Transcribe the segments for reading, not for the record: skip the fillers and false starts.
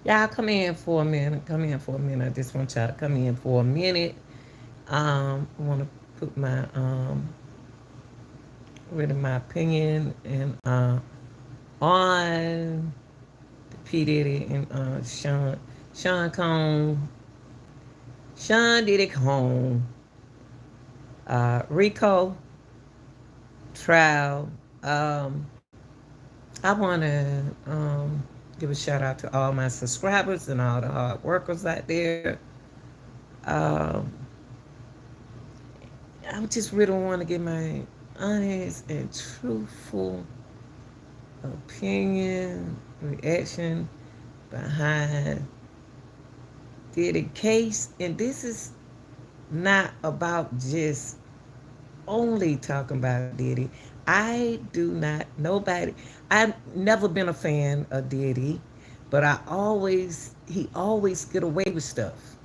Y'all come in for a minute. Come in for a minute. I just want y'all to come in for a minute. I want to put my really my opinion and on P Diddy and Sean Cone, Sean Diddy Cone, Rico trial. I want to give a shout out to all my subscribers and all the hard workers out there. Um, I just really want to get my honest and truthful opinion, reaction behind Diddy case. And this is not about just only talking about Diddy. I do not, nobody, I've never been a fan of Diddy, but he always get away with stuff.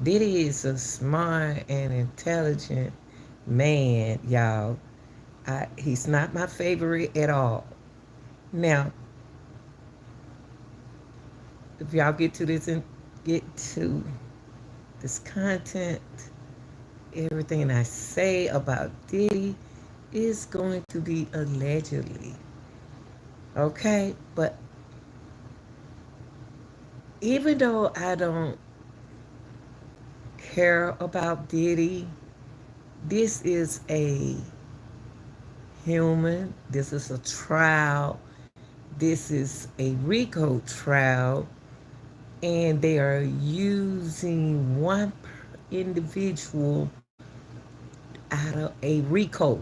Diddy is a smart and intelligent man, y'all. He's not my favorite at all. Now, if y'all get to this and get to this content, everything I say about Diddy is going to be allegedly. Okay? But even though I don't care about Diddy, this is a human, this is a trial, this is a RICO trial, and they are using one individual out of a RICO.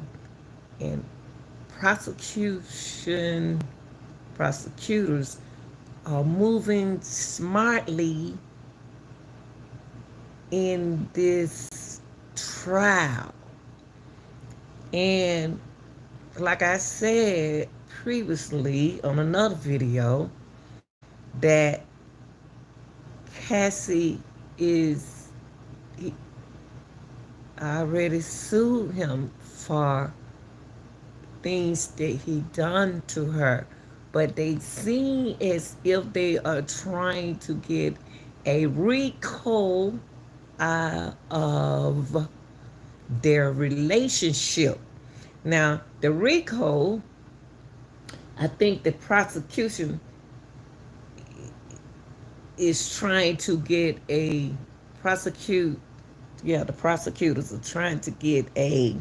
And prosecutors are moving smartly in this trial. And like I said previously on another video, that Cassie is, he already sued him for things that he done to her, but they seem as if they are trying to get a RICO of their relationship. Now, the RICO, I think the prosecution is trying to get a prosecute. Yeah, the prosecutors are trying to get a.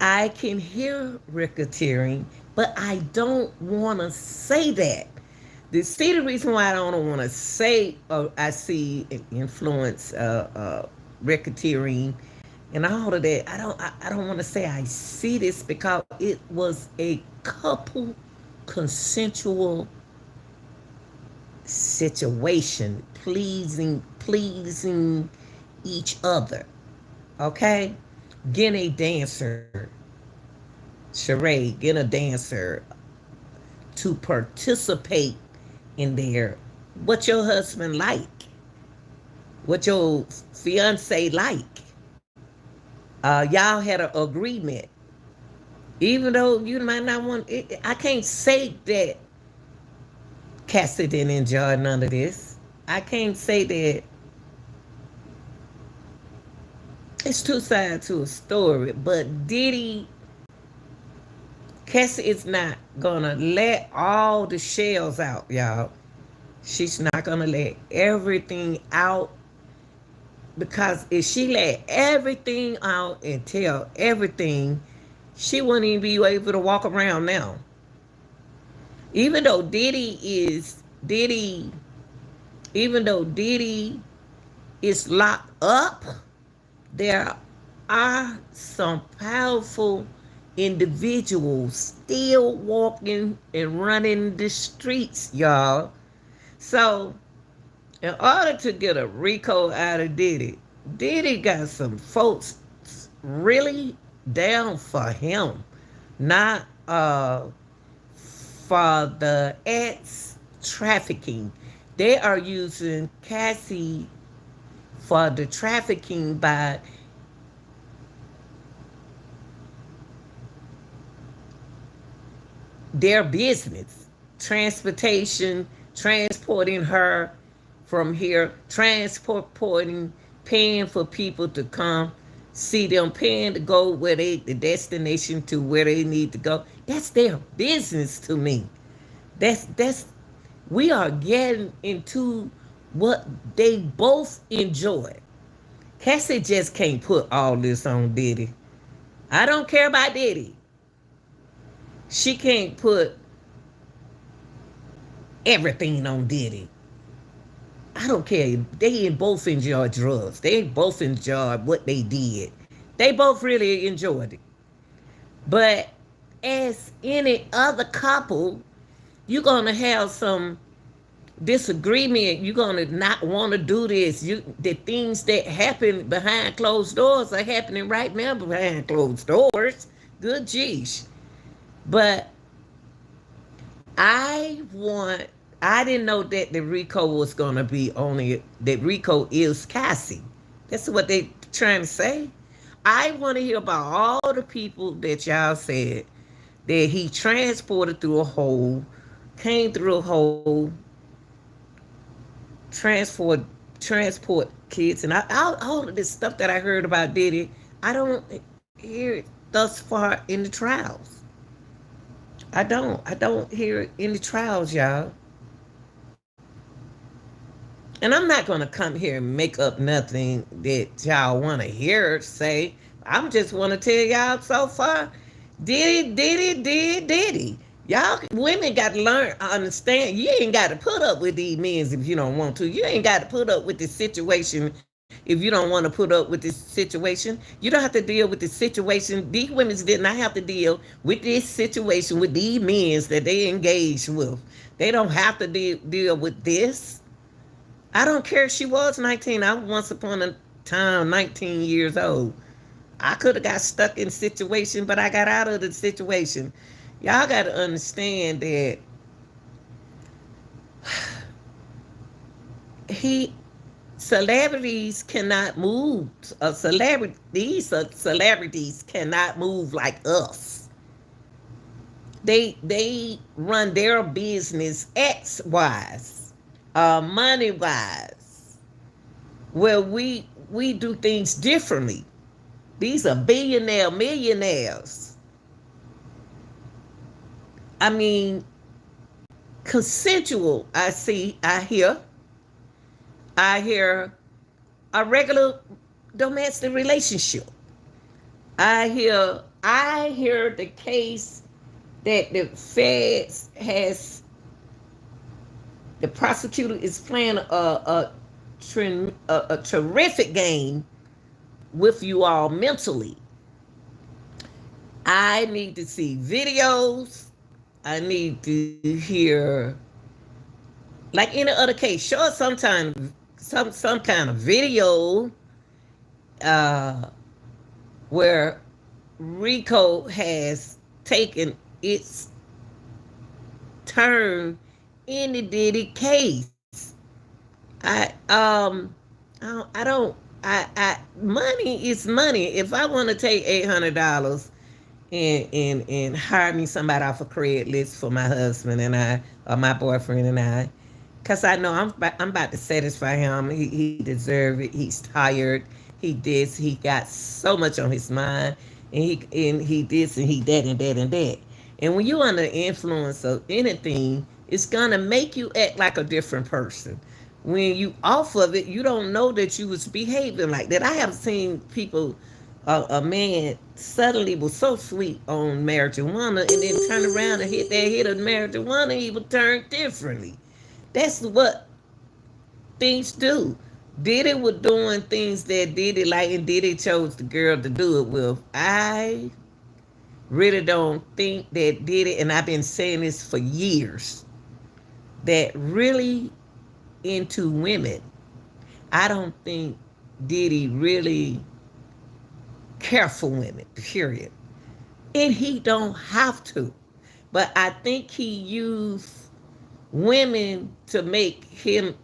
I can hear racketeering, but I don't want to say that. The reason why I don't want to say I see influence, racketeering, and all of that. I don't want to say I see this because it was a couple consensual situation, pleasing each other. Okay, getting a dancer, charade, getting a dancer to participate in there. What your husband like, what your fiance like. Y'all had an agreement. Even though you might not want it, I can't say that Cassie didn't enjoy none of this. I can't say that. It's two sides to a story, but Cassie is not gonna let all the shells out, y'all. She's not gonna let everything out, because if she let everything out and tell everything, she wouldn't even be able to walk around now. Even though Diddy, even though Diddy is locked up, there are some powerful individuals still walking and running the streets, y'all. So, in order to get a RICO out of Diddy got some folks really down for him, not for the ex trafficking. They are using Cassie for the trafficking by their business. transportation, transporting her from here, transporting, paying for people to come see them, paying to go where the destination to where they need to go. That's their business to me. That's we are getting into what they both enjoy. Cassie just can't put all this on Diddy. I don't care about Diddy. She can't put everything on Diddy. I don't care. They both enjoy drugs. They both enjoyed what they did. They both really enjoyed it. But as any other couple, you're gonna have some disagreement. You're gonna not want to do this. The things that happen behind closed doors are happening right now behind closed doors. Good geez. But I didn't know that the Rico was gonna be only that Rico is Cassie. That's what they trying to say. I want to hear about all the people that y'all said that he transported through a hole, came through a hole, transport kids, and all of this stuff that I heard about Diddy. I don't hear it thus far in the trials. I don't hear it in the trials, y'all. And I'm not going to come here and make up nothing that y'all want to hear say. I'm just want to tell y'all so far, Diddy. Y'all women got to learn, understand. You ain't got to put up with these men if you don't want to. You ain't got to put up with this situation if you don't want to put up with this situation. You don't have to deal with the situation. These women did not have to deal with this situation with these men that they engaged with. They don't have to deal with this. I don't care if she was 19. I was once upon a time 19 years old. I could have got stuck in a situation, but I got out of the situation. Y'all got to understand that celebrities cannot move. These celebrities cannot move like us. They run their business X-wise, money-wise. Well, we do things differently. These are millionaires. I mean, consensual. I hear a regular domestic relationship. I hear the case that the feds has. The prosecutor is playing a terrific game with you all mentally. I need to see videos. I need to hear, like any other case, show us some kind of video where Rico has taken its turn in the Diddy case. Money is money. If I want to take $800 and hire me somebody off a Craigslist for my husband and I, or my boyfriend and I, because I know I'm about to satisfy him. He deserves it. He's tired. He got so much on his mind, and he this and he that and that and that. And when you're under the influence of anything, it's gonna make you act like a different person. When you off of it, you don't know that you was behaving like that. I have seen people, a man suddenly was so sweet on marijuana and then turn around and hit that hit of marijuana, he would turn differently. That's what things do. Diddy was doing things that Diddy like, and Diddy chose the girl to do it with. I really don't think that Diddy, and I've been saying this for years, that really into women. I don't think Diddy really care for women, period. And he don't have to. But I think he used women to make him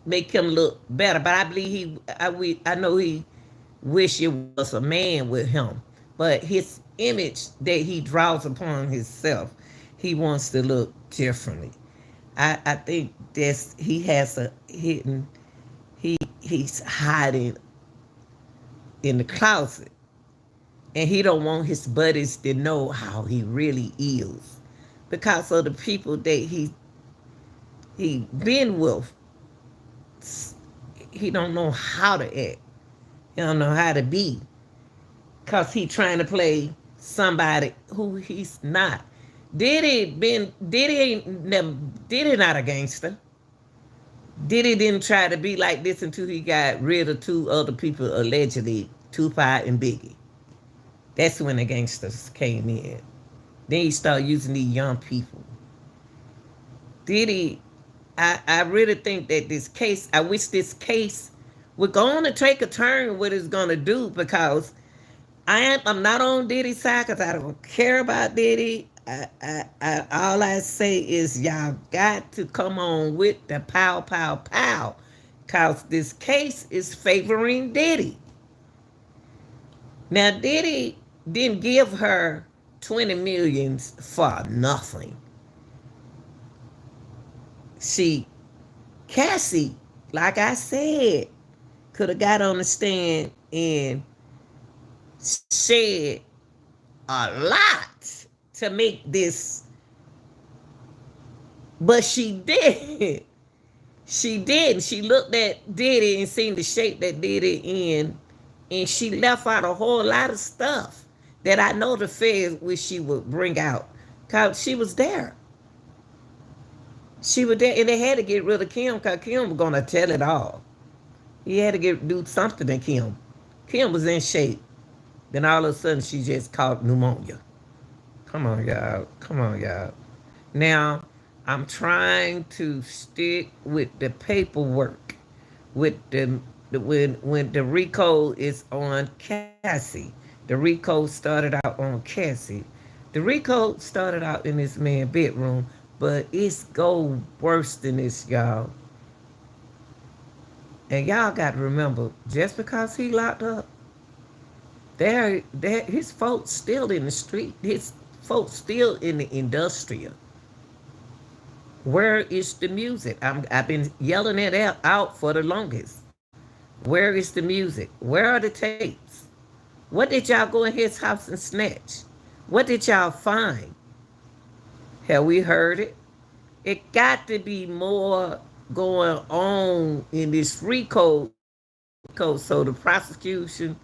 look better. But I believe I know he wish it was a man with him. But his image that he draws upon himself. he wants to look differently. I think this he has a hidden he's hiding in the closet, and he don't want his buddies to know how he really is because of the people that he been with. He don't know how to act. He don't know how to be because he trying to play somebody who he's not. Diddy not a gangster. Diddy didn't try to be like this until he got rid of two other people, allegedly, Tupac and Biggie. That's when the gangsters came in. Then he started using these young people. Diddy, I really think that this case, I wish this case would going to take a turn what it's going to do, because I'm not on Diddy's side because I don't care about Diddy. All I say is y'all got to come on with the pow, pow, pow, because this case is favoring Diddy. Now, Diddy didn't give her 20 millions for nothing. Cassie, like I said, could have got on the stand and said a lot to make this, but she did. She did. She looked at Diddy and seen the shape that Diddy in, and she left out a whole lot of stuff that I know the feds wish she would bring out, because she was there. She was there, and they had to get rid of Kim because Kim was going to tell it all. He had to do something to Kim. Kim was in shape. Then all of a sudden, she just caught pneumonia. Come on, y'all. Come on, y'all. Now, I'm trying to stick with the paperwork. With when the RICO is on Cassie. The RICO started out on Cassie. The RICO started out in this man's bedroom, but it's go worse than this, y'all. And y'all got to remember, just because he locked up, his folks still in the street. His folks still in the industrial. Where is the music? I've been yelling it out for the longest. Where is the music? Where are the tapes? What did y'all go in his house and snatch? What did y'all find? Have we heard it? It got to be more going on in this RICO. So the prosecution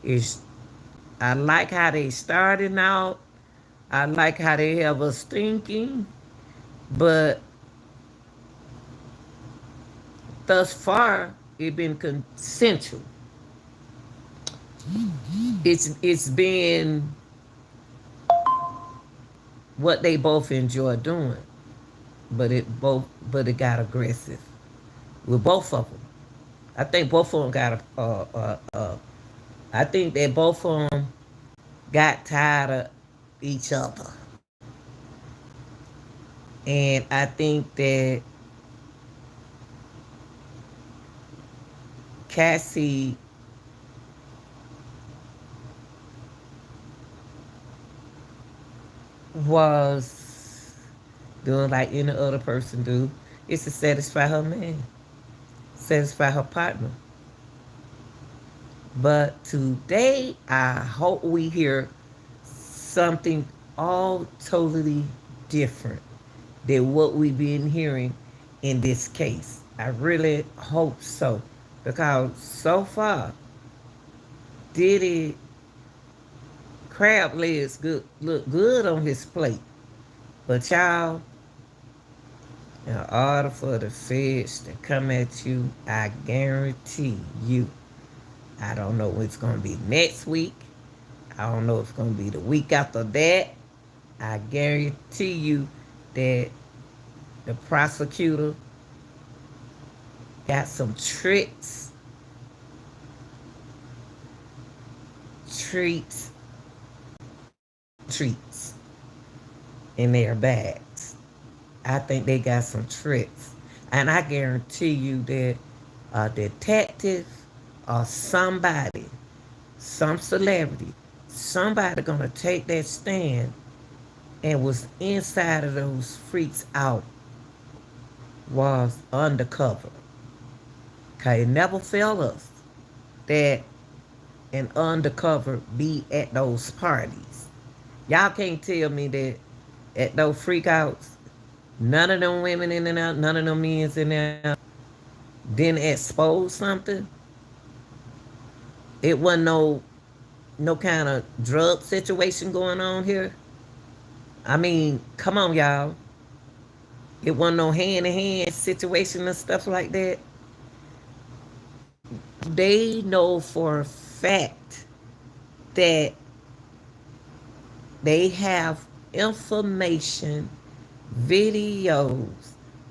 is, I like how they starting out. I like how they have us thinking. But thus far, it's been consensual. It's been what they both enjoy doing, but it got aggressive with both of them. I think both of them I think that both of them got tired of each other, and I think that Cassie was doing like any other person do. It's to satisfy her man, satisfy her partner. But today, I hope we hear something all totally different than what we've been hearing in this case. I really hope so. Because so far, Diddy crab legs look good on his plate. But y'all, in order for the feds to come at you, I guarantee you, I don't know if it's going to be next week. I don't know if it's going to be the week after that. I guarantee you that the prosecutor got some treats in their bags. I think they got some tricks. And I guarantee you that a detective or somebody, some celebrity, somebody gonna take that stand and was inside of those freaks out was undercover. Okay, it never failed us that an undercover be at those parties. Y'all can't tell me that at those freakouts, none of them women in and out, none of them men's in there didn't expose something. It wasn't no kind of drug situation going on here. I mean, come on, y'all. It wasn't no hand in hand situation and stuff like that. They know for a fact that they have information, videos,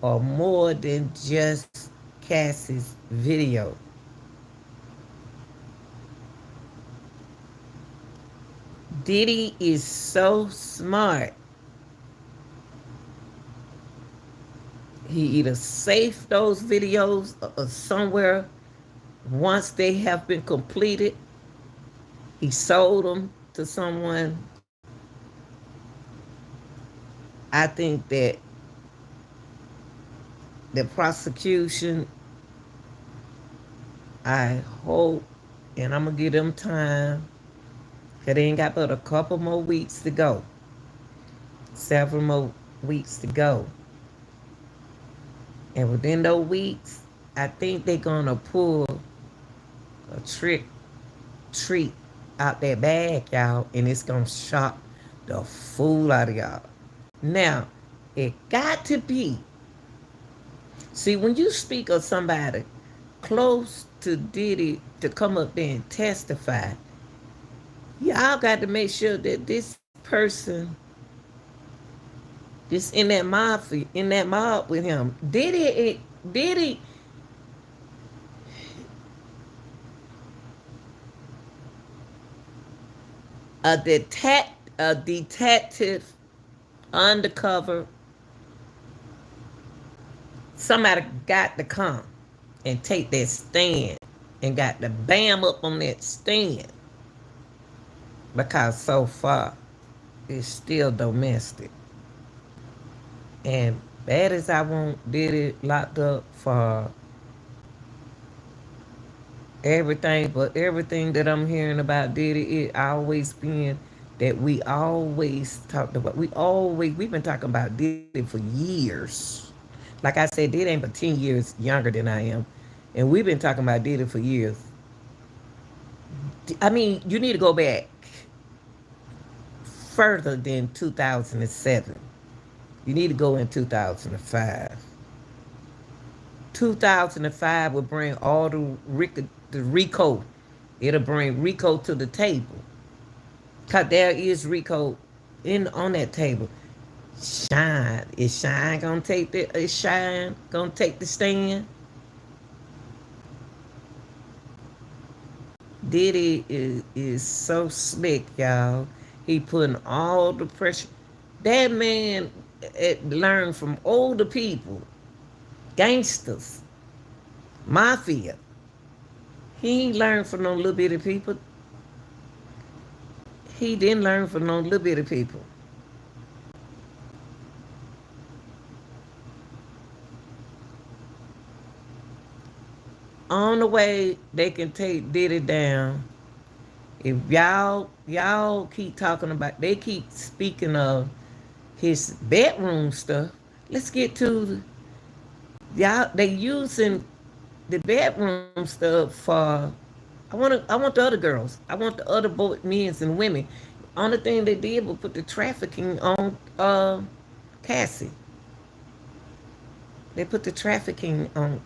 or more than just Cassie's video. Diddy is so smart. He either saved those videos or somewhere. Once they have been completed, he sold them to someone. I think that the prosecution, I hope, and I'm going to give them time, because they ain't got but a couple more weeks to go. Several more weeks to go. And within those weeks, I think they're going to pull a treat out their bag, y'all, and it's going to shock the fool out of y'all. Now, it got to be. See, when you speak of somebody close to Diddy to come up there and testify, y'all got to make sure that this person is in that mob with him. Diddy, a detective, undercover. Somebody got to come and take that stand and got to bam up on that stand, because so far it's still domestic. And bad as I want Diddy locked up for everything, but everything that I'm hearing about Diddy, it always been that we always talked about. We've been talking about Diddy for years. Like I said, Diddy ain't but 10 years younger than I am, and we've been talking about Diddy for years. I mean, you need to go back further than 2007. You need to go in 2005. 2005 will bring all the Rico. It'll bring Rico to the table. Cause there is Rico on that table. Shine gonna take the stand? Diddy is so slick, y'all. He putting all the pressure. That man learned from older people, gangsters, mafia. He ain't learned from no little bitty people. He didn't learn from no little bitty people. On the way they can take Diddy down, if y'all keep talking about, they keep speaking of his bedroom stuff. Let's get to y'all. They using the bedroom stuff for. I want the other girls. I want the other both men's and women. Only thing they did was put the trafficking on Cassie. They put the trafficking on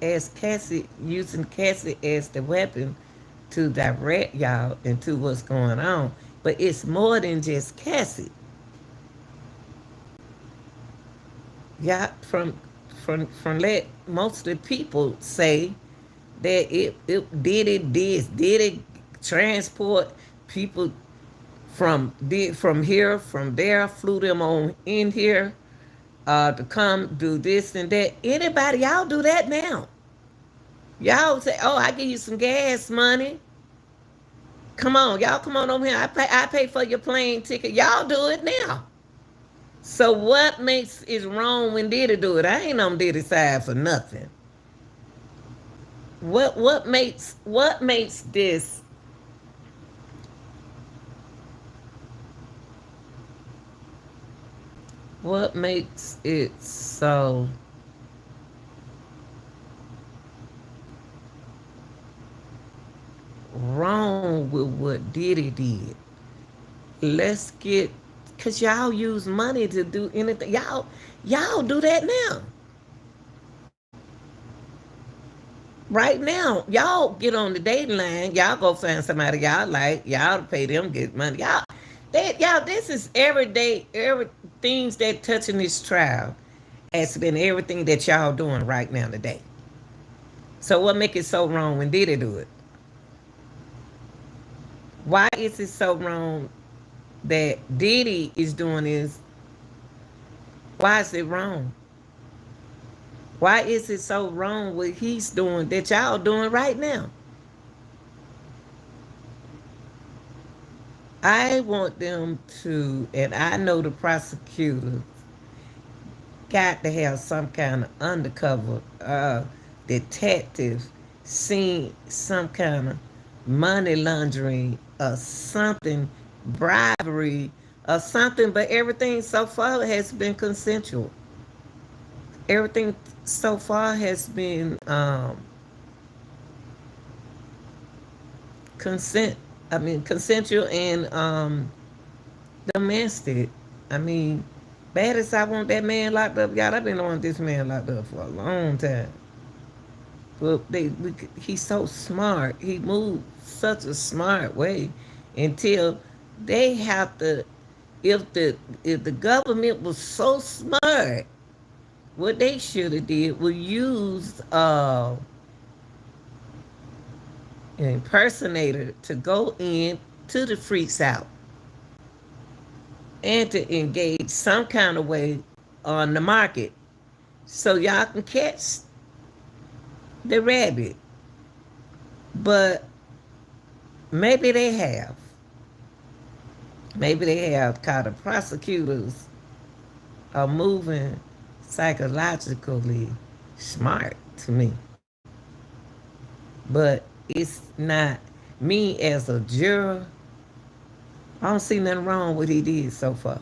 as Cassie, using Cassie as the weapon to direct y'all into what's going on. But it's more than just Cassie. Yeah, from let most of the people say that it did it transport people from here, from there, flew them on in here to come do this and that. Anybody, y'all do that now. Y'all say, oh, I give you some gas money. Come on, y'all come on over here. I pay for your plane ticket. Y'all do it now. So what makes it wrong when Diddy do it? I ain't on Diddy's side for nothing. What makes this what makes it so wrong with what Diddy did? Let's get, cause y'all use money to do anything. Y'all do that now. Right now, y'all get on the dating line. Y'all go find somebody y'all like. Y'all pay them get money. Y'all. This is every day. Every things that touching this trial has been everything that y'all doing right now today. So what make it so wrong when Diddy do it? Why is it so wrong that Diddy is doing this? Why is it wrong? Why is it so wrong what he's doing that y'all doing right now? I want them to, and I know the prosecutor got to have some kind of undercover detective seen some kind of money laundering or something, bribery or something, but everything so far has been consensual. Everything so far has been consent. I mean, consensual and domestic. I mean, bad as I want that man locked up, y'all, I've been wanting this man locked up for a long time. But he's so smart. He moved such a smart way until they have to. If the government was so smart, what they should have did was use an impersonator to go in to the freaks out and to engage some kind of way on the market so y'all can catch the rabbit. But maybe they have. Maybe they have, cause the prosecutors are moving psychologically smart to me. But it's not me as a juror. I don't see nothing wrong with what he did so far.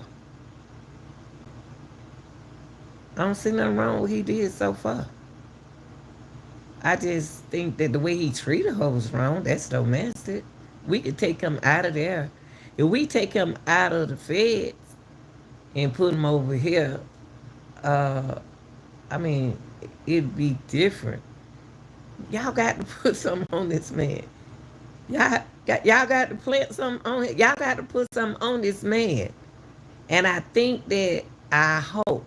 I don't see nothing wrong with what he did so far. I just think that the way he treated her was wrong. That's domestic. We could take him out of there. If we take him out of the feds and put him over here, uh, I mean, it'd be different. Y'all got to put something on this man. Y'all got to plant something on it. Y'all got to put something on this man. And I think that I hope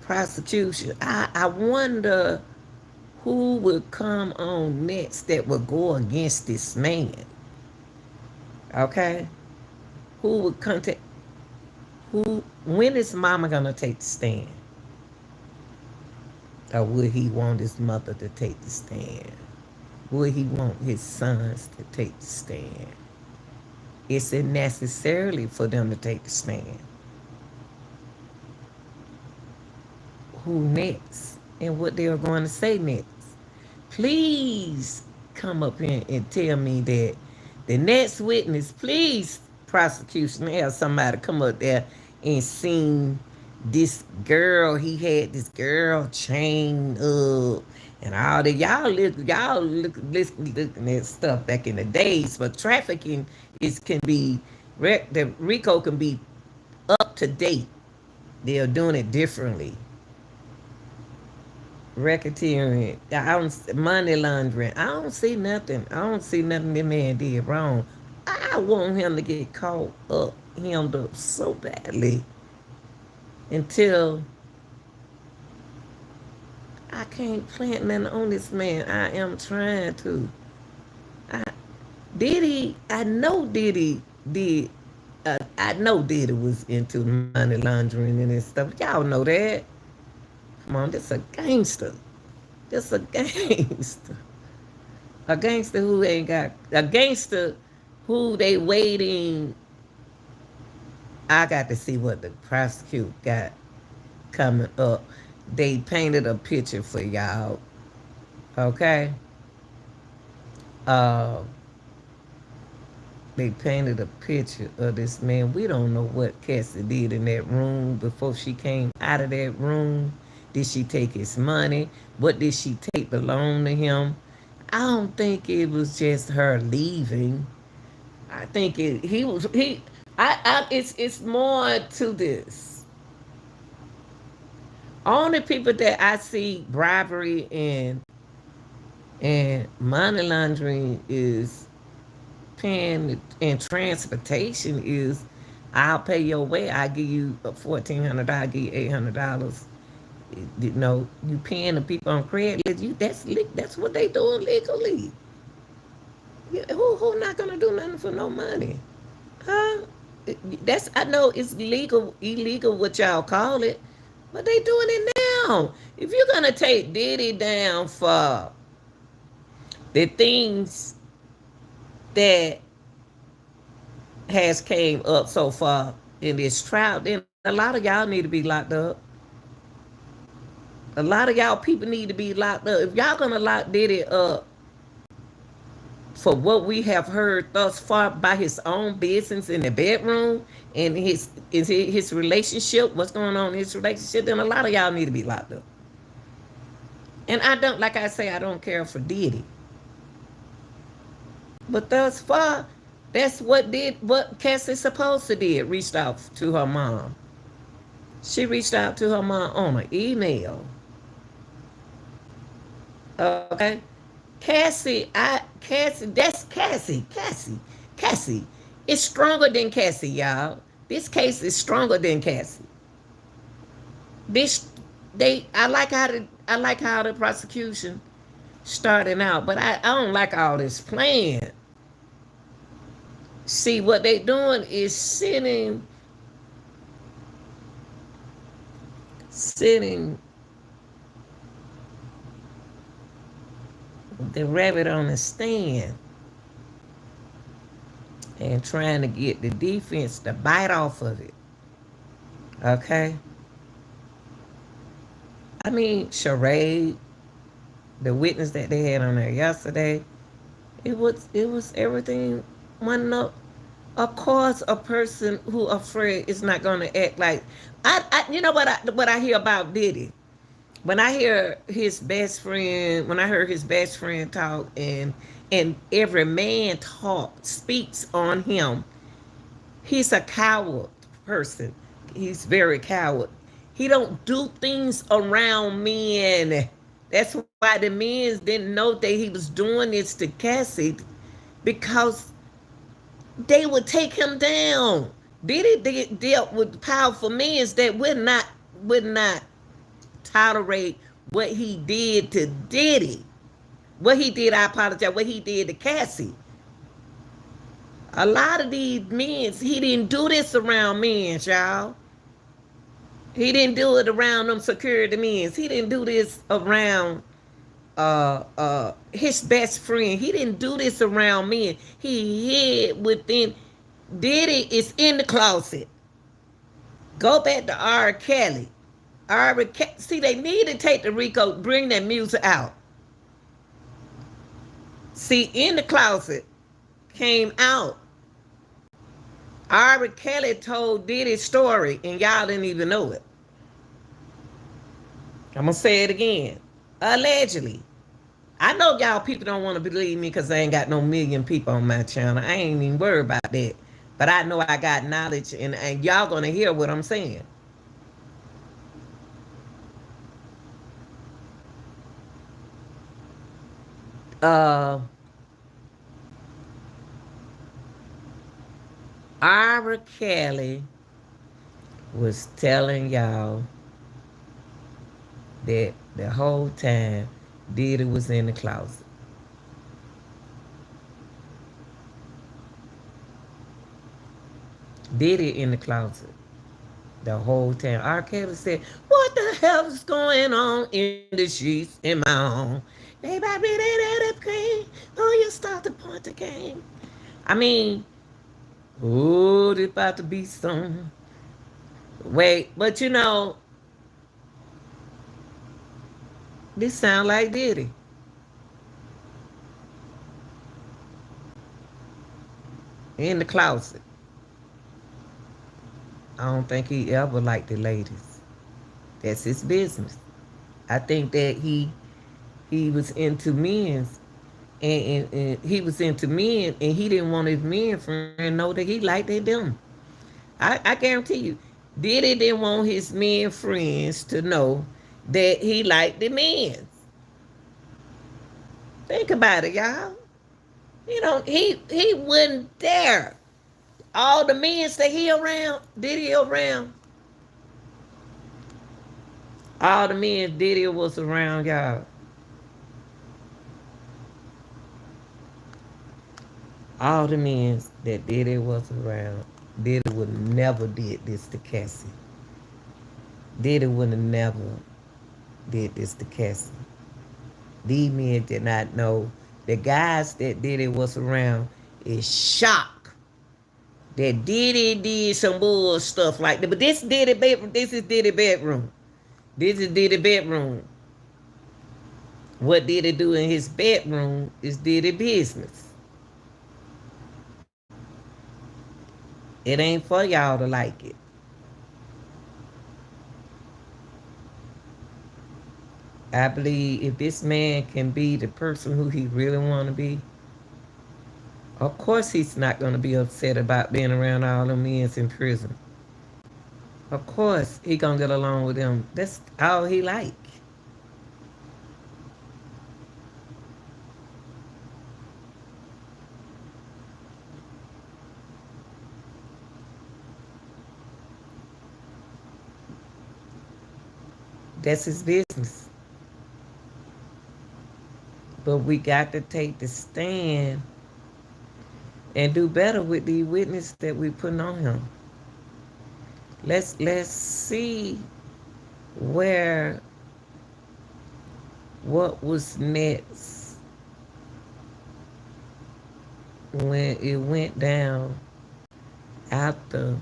prosecution. I wonder who would come on next that would go against this man. Okay? Who would contact who when is mama gonna take the stand? Or would he want his mother to take the stand? Would he want his sons to take the stand? Is it necessarily for them to take the stand? Who next? And what they are going to say next? Please come up here and tell me that the next witness, please, prosecution, have somebody come up there and seen this girl. He had this girl chained up and all that. Looking at stuff back in the days, but trafficking can be the RICO can be up to date. They're doing it differently. Racketeering, money laundering. I don't see nothing. I don't see nothing that man did wrong. I want him to get caught up, hemmed up so badly until I can't plant nothing on this man. I am trying to. I know Diddy did. I know Diddy was into money laundering and stuff. Y'all know that. Come on, this a gangster. This a gangster. A gangster who ain't got a gangster who they waiting. I got to see what the prosecutor got coming up. They painted a picture for y'all. Okay? Uh, they painted a picture of this man. We don't know what Cassie did in that room before she came out of that room. Did she take his money? What did she take belong to him? I don't think it was just her leaving. I think it's more to this. Only people that I see bribery and money laundering is paying, and transportation is, I'll pay your way. I give you $1,400. I give you $800. You know, you paying the people on credit. That's what they doing legally. Who not gonna do nothing for no money? Huh? That's, I know it's illegal what y'all call it, but they doing it now. If you're gonna take Diddy down for the things that has came up so far in this trial, then a lot of y'all need to be locked up. A lot of y'all people need to be locked up. If y'all gonna lock Diddy up for what we have heard thus far by his own business in the bedroom and his relationship, what's going on in his relationship, then a lot of y'all need to be locked up. And I don't, like I say, I don't care for Diddy. But thus far, that's what Cassie's supposed to did, reached out to her mom. She reached out to her mom on an email. Okay? Cassie, that's Cassie. Cassie is stronger than Cassie, y'all. This case is stronger than Cassie. I like how the prosecution starting out, but I don't like all this plan. See, what they doing is sitting the rabbit on the stand and trying to get the defense to bite off of it. Okay? I mean, Charade, the witness that they had on there yesterday, it was everything one up. Of course, a person who afraid is not going to act like you know what I hear about Diddy. When I hear his best friend, when I heard his best friend talk, and every man speaks on him, he's a coward person. He's very coward. He don't do things around men. That's why the men didn't know that he was doing this to Cassie, because they would take him down. Diddy dealt with powerful men that would not tolerate what he did to Diddy. What he did, I apologize, what he did to Cassie. A lot of these men, he didn't do this around men, y'all. He didn't do it around them security men. He didn't do this around his best friend. He didn't do this around men. He hid within. Diddy is in the closet. Go back to R. Kelly. See, they need to take the Rico, bring that music out. See, in the closet came out. R. Kelly told Diddy's story, and y'all didn't even know it. I'm going to say it again. Allegedly. I know y'all people don't want to believe me because I ain't got no million people on my channel. I ain't even worried about that. But I know I got knowledge, and y'all going to hear what I'm saying. R. Kelly was telling y'all that the whole time Diddy was in the closet. Diddy in the closet the whole time. R. Kelly said, "What the hell is going on in the sheets in my home? Baby, I really let it play. Oh, you start to point the game." I mean, oh, it's about to be some. Wait, but you know, this sound like Diddy. In the closet. I don't think he ever liked the ladies. That's his business. I think that he was into men's and he was into men and he didn't want his men friend know that he liked them. I guarantee you, Diddy didn't want his men friends to know that he liked the men. Think about it, y'all. You know, he wouldn't dare. All the men that he around, Diddy around, all the men Diddy was around, y'all. All the men that Diddy was around, Diddy would never did this to Cassie. Diddy would have never did this to Cassie. These men did not know. The guys that Diddy was around is shocked that Diddy did some bull stuff like that. But this Diddy bedroom, this is Diddy bedroom. This is Diddy bedroom. What Diddy do in his bedroom is Diddy business. It ain't for y'all to like it. I believe if this man can be the person who he really want to be, of course he's not going to be upset about being around all them men in prison. Of course he going to get along with them. That's all he like. That's his business. But we got to take the stand and do better with the witness that we putting on him. Let's see where what was next when it went down after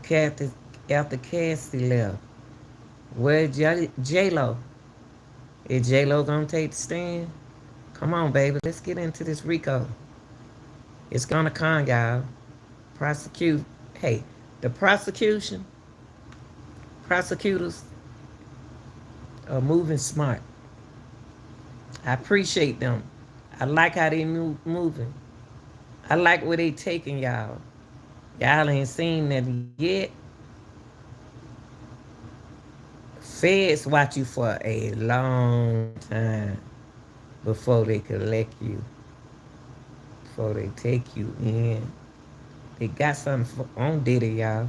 Cassie left. Where J-Lo? Is J-Lo gonna take the stand? Come on, baby, let's get into this Rico. It's gonna come, y'all. Prosecute. Hey, the prosecutors are moving smart. I appreciate them. I like how they moving. I like where they taking y'all. Y'all ain't seen that yet. Feds watch you for a long time before they collect you, before they take you in. They got something on Diddy, y'all.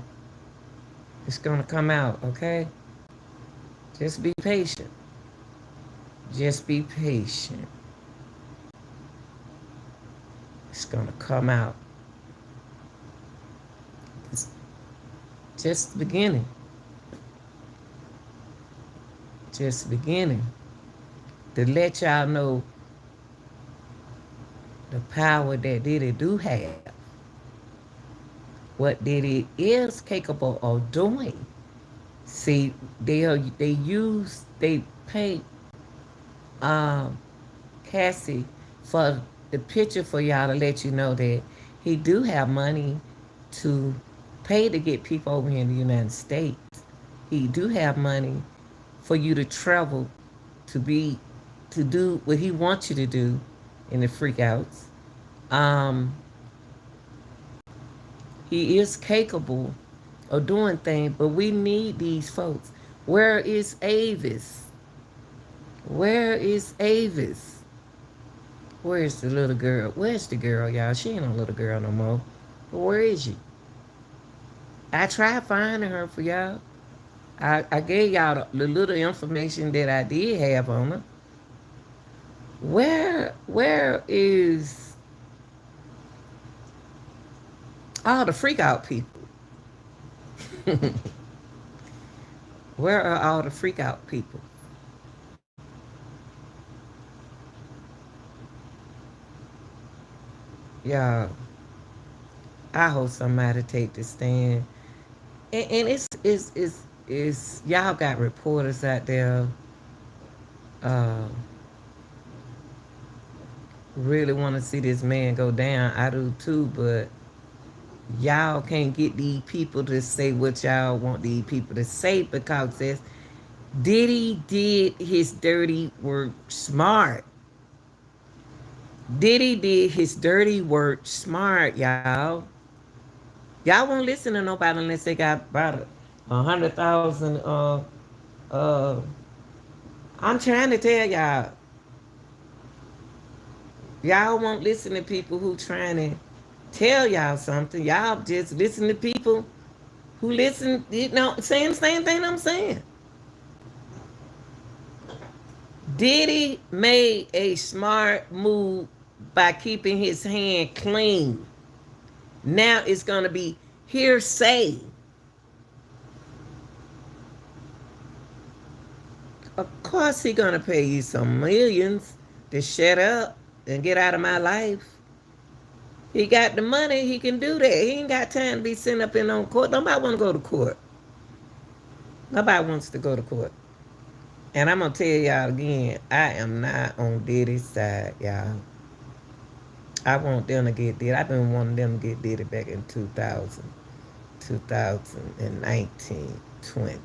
It's gonna come out, okay? Just be patient. Just be patient. It's gonna come out. It's just the beginning. Just the beginning. To let y'all know the power that Diddy do have. What Diddy is capable of doing. See, they pay Cassie for the picture for y'all to let you know that he do have money to pay to get people over here in the United States. He do have money for you to travel to do what he wants you to do in the freakouts. He is capable of doing things, but we need these folks. Where is Avis? Where is Avis? Where's the little girl? Where's the girl, y'all? She ain't no little girl no more. But where is she? I tried finding her for y'all. I gave y'all the little information that I did have on her. Where is all the freak out people? Where are all the freak out people? Y'all, I hope somebody take the stand. And it's y'all got reporters out there uh, really want to see this man go down. I do too, but y'all can't get these people to say what y'all want these people to say because this Diddy did his dirty work smart. Diddy did his dirty work smart, y'all. Y'all won't listen to nobody unless they got about 100,000. Uh, I'm trying to tell y'all, y'all won't listen to people who trying to tell y'all something. Y'all just listen to people who listen, saying the same thing I'm saying. Diddy made a smart move by keeping his hand clean. Now it's gonna be hearsay. Of course he gonna pay you some millions to shut up and get out of my life. He got the money, he can do that. He ain't got time to be sitting up in on court. Nobody wanna go to court. Nobody wants to go to court. And I'm gonna tell y'all again, I am not on Diddy's side, y'all. I want them to get Diddy. I've been wanting them to get Diddy back in 2000, 2019, 20.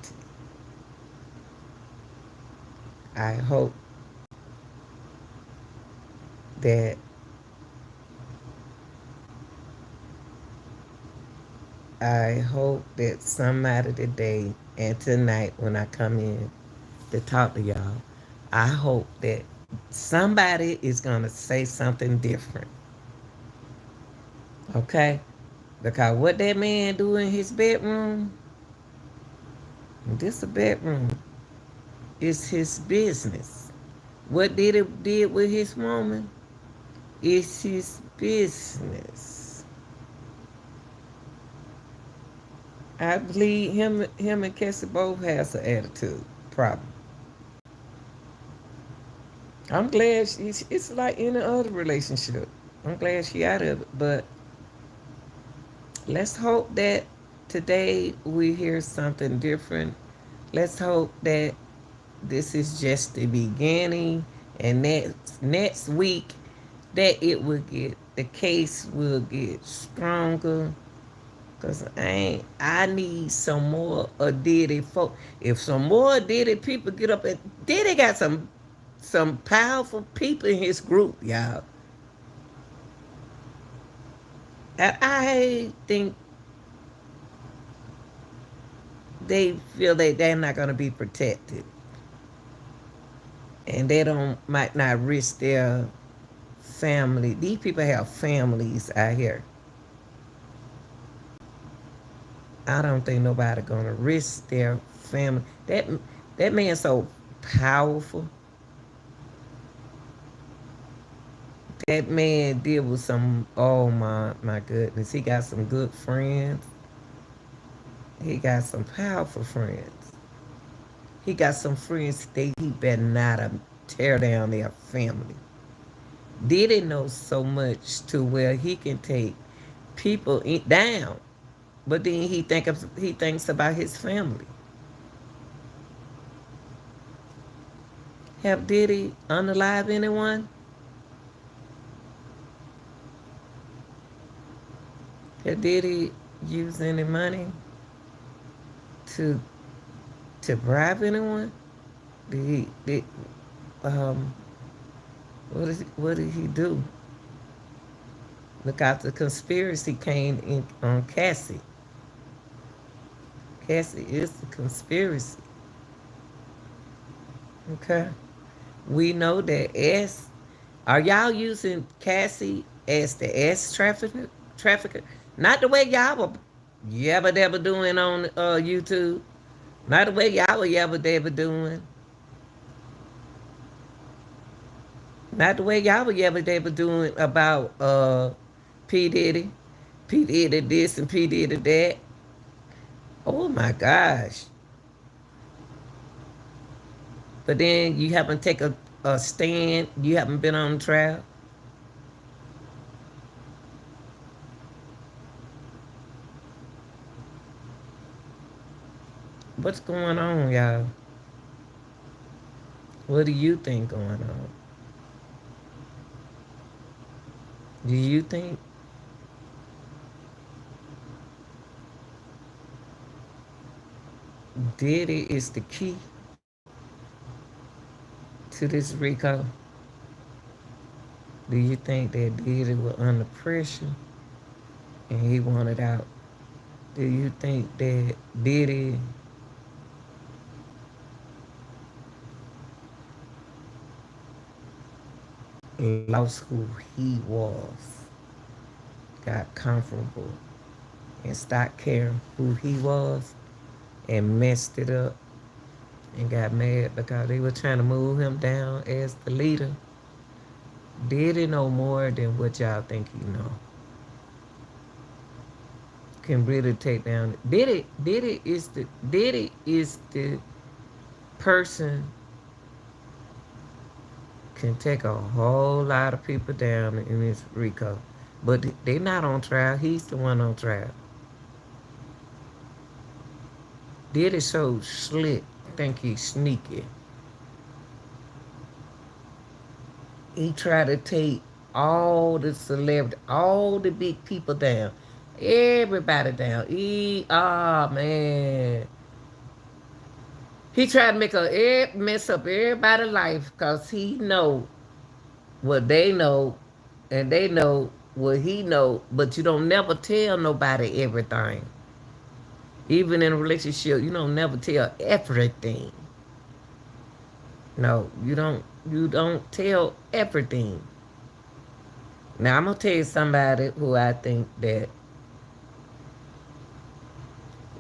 I hope that somebody today and tonight when I come in to talk to y'all, I hope that somebody is gonna say something different. Okay? Because what that man do in his bedroom, this a bedroom, is his business. What Diddy did with his woman is his business. I believe him and Cassie both has an attitude problem. I'm glad it's like any other relationship. I'm glad she out of it, but let's hope that today we hear something different. Let's hope that this is just the beginning, and next week that the case will get stronger. Cause I need some more Diddy folk. If some more Diddy people get up and Diddy got some powerful people in his group, y'all. And I think they feel that they're not gonna be protected. And they might not risk their family. These people have families out here. I don't think nobody gonna risk their family. That man's so powerful. That man deal with some. Oh my goodness, he got some good friends. He got some powerful friends. He got some friends that he better not tear down their family. Diddy knows so much to where he can take people down, but then he thinks about his family. Have Diddy unalive anyone? Have Diddy use any money to bribe anyone? Did um what did he do? Look out, the conspiracy came in on Cassie. Cassie is the conspiracy. Okay. We know that S. Are y'all using Cassie as the S trafficker? Not the way y'all were yabba dabba doing on YouTube. Not the way y'all were yabba dabba doing. Not the way y'all were yabba dabba doing about P. Diddy. P. Diddy this and P. Diddy that. Oh my gosh. But then you haven't taken a stand. You haven't been on trial. What's going on, y'all? What do you think going on? Do you think Diddy is the key to this Rico? Do you think that Diddy was under pressure and he wanted out? Do you think that Diddy lost who he was, got comfortable, and stopped caring who he was, and messed it up, and got mad because they were trying to move him down as the leader? Diddy know more than what y'all think he know. Can really take down Diddy is the person can take a whole lot of people down in this Rico. But they not on trial. He's the one on trial. Diddy so slick, think he's sneaky. He tried to take all the celebrity, all the big people down. Everybody down. Man. He tried to make mess up everybody's life because he know what they know and they know what he know, but you don't never tell nobody everything. Even in a relationship, you don't never tell everything. No, you don't tell everything. Now I'm gonna tell you somebody who I think that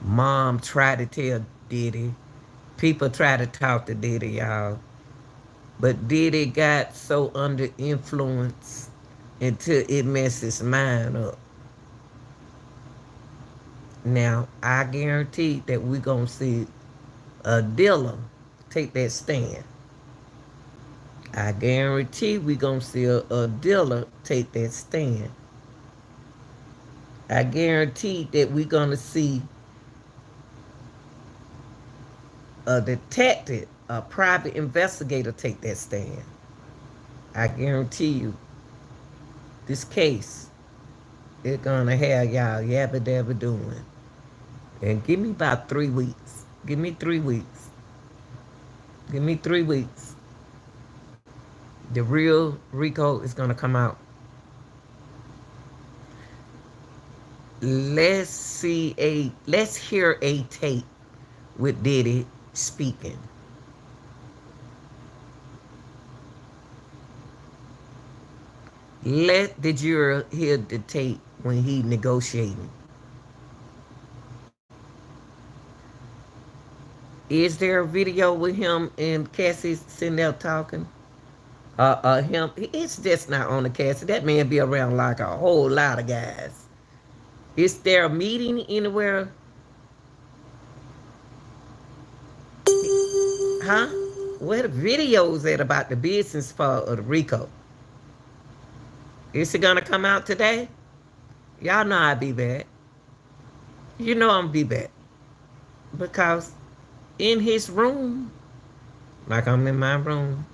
mom tried to tell Diddy. People try to talk to Diddy, y'all. But Diddy got so under influence until it messed his mind up. Now, I guarantee that we're going to see a dealer take that stand. I guarantee we're going to see a dealer take that stand. I guarantee that we're going to see a detective, a private investigator take that stand. I guarantee you, this case is going to have y'all yabba dabba doing. And give me about 3 weeks. Give me 3 weeks. Give me 3 weeks. The real Rico is going to come out. Let's hear a tape with Diddy speaking. Did you hear the tape when he negotiating? Is there a video with him and Cassie sitting there talking? It's just not on the Cassie. That man be around like a whole lot of guys. Is there a meeting anywhere? Huh? Where the videos at about the business part of the Rico? Is it gonna come out today? Y'all know I'll be back. You know I'm be back. Because in his room, like I'm in my room,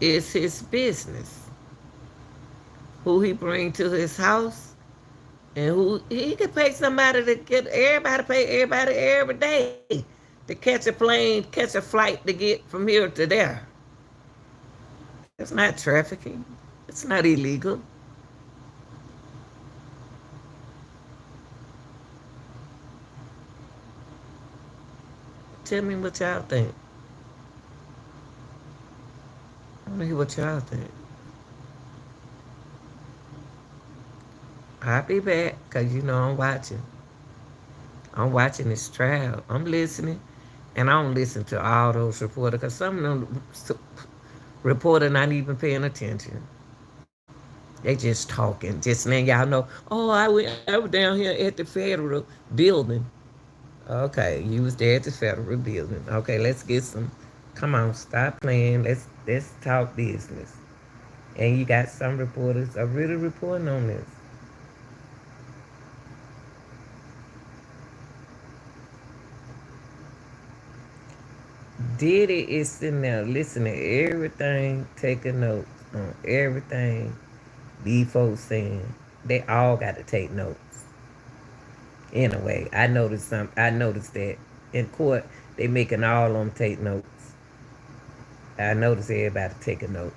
is his business. Who he bring to his house, and who he could pay somebody to get everybody, pay everybody every day to catch a plane, catch a flight to get from here to there. It's not trafficking. It's not illegal. Tell me what y'all think. I want to hear what y'all think. I'll be back because you know I'm watching. I'm watching this trial. I'm listening. And I don't listen to all those reporters because some of them reporters not even paying attention. They just talking. Just letting y'all know, oh, I was down here at the federal building. Okay, you was there at the federal building. Okay, let's get some. Come on, stop playing. Let's talk business. And you got some reporters are really reporting on this. Diddy is sitting there listening to everything, taking notes on everything these folks saying. They all got to take notes. Anyway, I noticed that in court they making all of them take notes. I noticed everybody taking notes.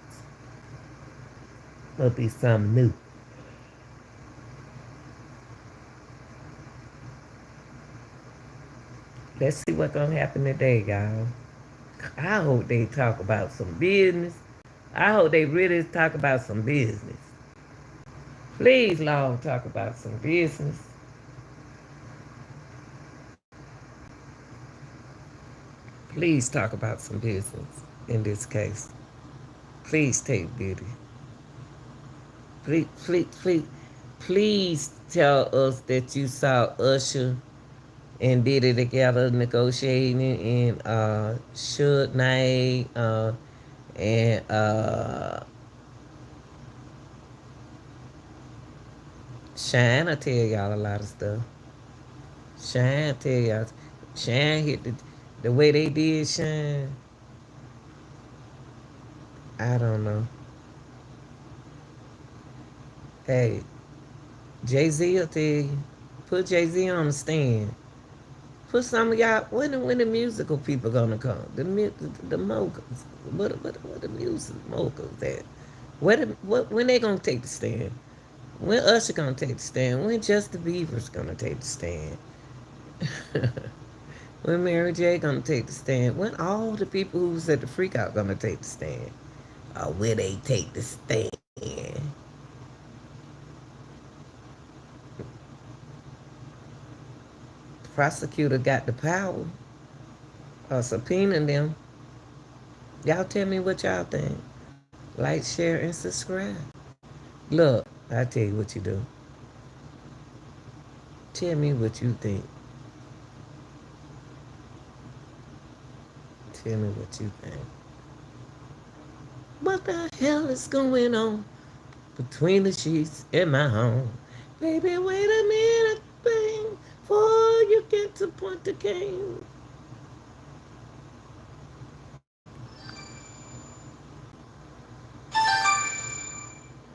Must be something new. Let's see what's gonna happen today, y'all. I hope they talk about some business. I hope they really talk about some business. Please, Lord, talk about some business. Please talk about some business in this case. Please take Diddy. Please tell us that you saw Usher and Diddy together negotiating and Suge Knight and Shine. I tell y'all a lot of stuff. Shine tell y'all. Shine hit the way they did Shine. I don't know. Hey, Jay-Z will tell you. Put Jay-Z on the stand. Put some of y'all. When the musical people gonna come? The moguls. What the music moguls at? When they gonna take the stand? When Usher gonna take the stand? When Justin Bieber's gonna take the stand? When Mary J gonna take the stand? When all the people who was at the freak out gonna take the stand? Or will they take the stand? The prosecutor got the power of subpoenaing them. Y'all tell me what y'all think. Like, share, and subscribe. Look, I tell you what you do. Tell me what you think. Tell me what you think. What the hell is going on between the sheets in my home? Baby, wait a minute, bang, before you get to point the game.